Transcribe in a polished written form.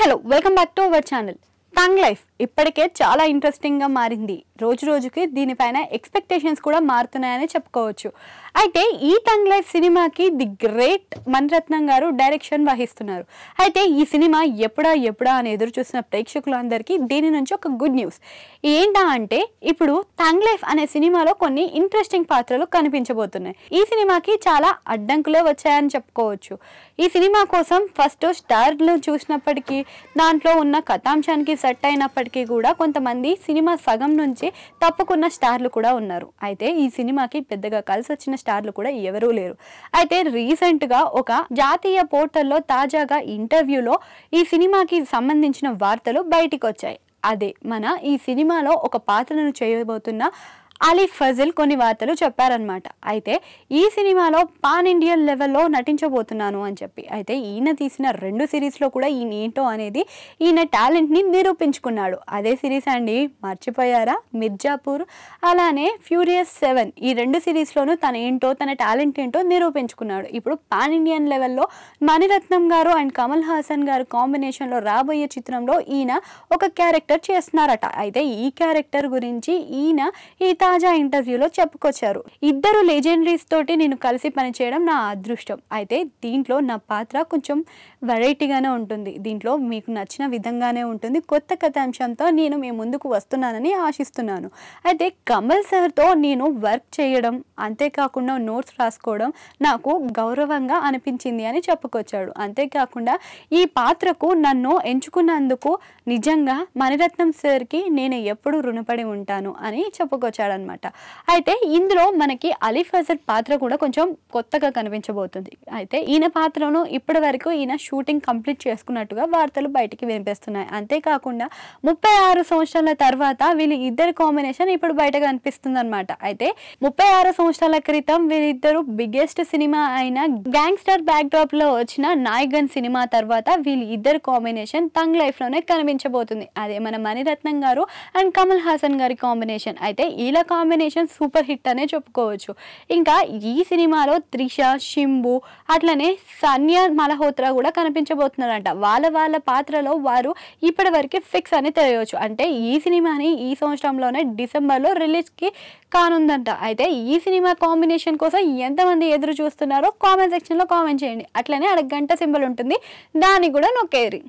Hello welcome back to our channel thug life ఇప్పటికే చాలా interesting గా మారింది. రోజు రోజుకి దీనిపైన ఎక్స్పెక్టేషన్స్ కూడా మారుతున్నాయని చెప్పుకోవచ్చు. అయితే ఈ థంగ్ లైఫ్ సినిమాకి ది గ్రేట్ మణిరత్నం గారు డైరెక్షన్ వహిస్తున్నారు. అయితే ఈ సినిమా ఎప్పుడా అని ఎదురు చూసిన ప్రేక్షకులందరికీ దీని నుంచి ఒక గుడ్ న్యూస్ ఏంటా అంటే ఇప్పుడు థంగ్ లైఫ్ అనే సినిమాలో కొన్ని ఇంట్రెస్టింగ్ పాత్రలు కనిపించబోతున్నాయి. ఈ సినిమాకి చాలా అడ్డంకులే వచ్చాయని చెప్పుకోవచ్చు. ఈ సినిమా కోసం ఫస్ట్ స్టార్లు చూసినప్పటికీ దాంట్లో ఉన్న కథాంశానికి సెట్ అయినప్పటికీ కూడా కొంతమంది సినిమా సగం నుంచి తప్పుకున్న స్టార్లు కూడా ఉన్నారు. అయితే ఈ సినిమాకి పెద్దగా కలిసి వచ్చిన స్టార్లు కూడా ఎవరూ లేరు. అయితే రీసెంట్గా ఒక జాతీయ పోర్టల్లో తాజాగా ఇంటర్వ్యూలో ఈ సినిమాకి సంబంధించిన వార్తలు బయటికి వచ్చాయి. అదే మన ఈ సినిమాలో ఒక పాత్రను చేయబోతున్న అలీ ఫజల్ కొన్ని వార్తలు చెప్పారనమాట. అయితే ఈ సినిమాలో పాన్ ఇండియన్ లెవెల్లో నటించబోతున్నాను అని చెప్పి అయితే ఈయన తీసిన 2 సిరీస్లో కూడా ఈయన ఏంటో అనేది ఈయన టాలెంట్ని నిరూపించుకున్నాడు. అదే సిరీస్ అండి, మర్చిపోయారా? మిర్జాపూర్, అలానే ఫ్యూరియస్ 7 ఈ 2 సిరీస్లోనూ తన టాలెంట్ ఏంటో నిరూపించుకున్నాడు. ఇప్పుడు పాన్ ఇండియన్ లెవెల్లో మణిరత్నం గారు అండ్ కమల్ హాసన్ గారు కాంబినేషన్లో రాబోయే చిత్రంలో ఈయన ఒక క్యారెక్టర్ చేస్తున్నారట. అయితే ఈ క్యారెక్టర్ గురించి ఈయన ఈ తాజా ఇంటర్వ్యూలో చెప్పుకొచ్చారు. ఇద్దరు లెజెండరీస్ తోటి నేను కలిసి పనిచేయడం నా అదృష్టం. అయితే దీంట్లో నా పాత్ర కొంచెం వెరైటీగానే ఉంటుంది, దీంట్లో మీకు నచ్చిన విధంగానే ఉంటుంది, కొత్త కథాంశంతో నేను మీ ముందుకు వస్తున్నానని ఆశిస్తున్నాను. అయితే కమల్ సార్తో నేను వర్క్ చేయడం అంతేకాకుండా నోట్స్ రాసుకోవడం నాకు గౌరవంగా అనిపించింది అని చెప్పుకొచ్చాడు. అంతేకాకుండా ఈ పాత్రకు నన్ను ఎంచుకున్నందుకు నిజంగా మణిరత్నం సార్కి నేను ఎప్పుడు రుణపడి ఉంటాను అని చెప్పుకొచ్చాడు అనమాట. అయితే ఇందులో మనకి అలీ ఫజల్ పాత్ర కూడా కొంచెం కొత్తగా కనిపించబోతుంది. అయితే ఈయన పాత్రను ఇప్పటి వరకు ఈయన షూటింగ్ కంప్లీట్ చేసుకున్నట్టుగా వార్తలు బయటికి వినిపిస్తున్నాయి. అంతేకాకుండా 36 సంవత్సరాల తర్వాత వీళ్ళ ఇద్దరి కాంబినేషన్ ఇప్పుడు బయట కనిపిస్తుంది అనమాట. అయితే 36 సంవత్సరాల క్రితం వీళ్ళిద్దరు బిగ్గెస్ట్ సినిమా అయిన గ్యాంగ్స్టర్ బ్యాక్ డ్రాప్ లో వచ్చిన నాయగన్ సినిమా తర్వాత వీళ్ళ ఇద్దరు కాంబినేషన్ థంగ్ లైఫ్ లోనే కనిపించబోతుంది. అదే మన మణిరత్నం గారు అండ్ కమల్ హాసన్ గారి కాంబినేషన్. అయితే వీళ్ళ కాంబినేషన్ సూపర్ హిట్ అనే చెప్పుకోవచ్చు. ఇంకా ఈ సినిమాలో త్రిష, శింబు అట్లనే సన్యా మల్హోత్రా కూడా కనిపించబోతున్నారంట. వాళ్ళ పాత్రలో వారు ఇప్పటి వరకు ఫిక్స్ అని తెలియవచ్చు. అంటే ఈ సినిమాని ఈ సంవత్సరంలోనే డిసెంబర్లో రిలీజ్కి కానుందంట. అయితే ఈ సినిమా కాంబినేషన్ కోసం ఎంతమంది ఎదురు చూస్తున్నారో కామెంట్ సెక్షన్లో కామెంట్ చేయండి. అట్లనే అక్కడ గంట సింబల్ ఉంటుంది, దాన్ని కూడా నొక్కేరి.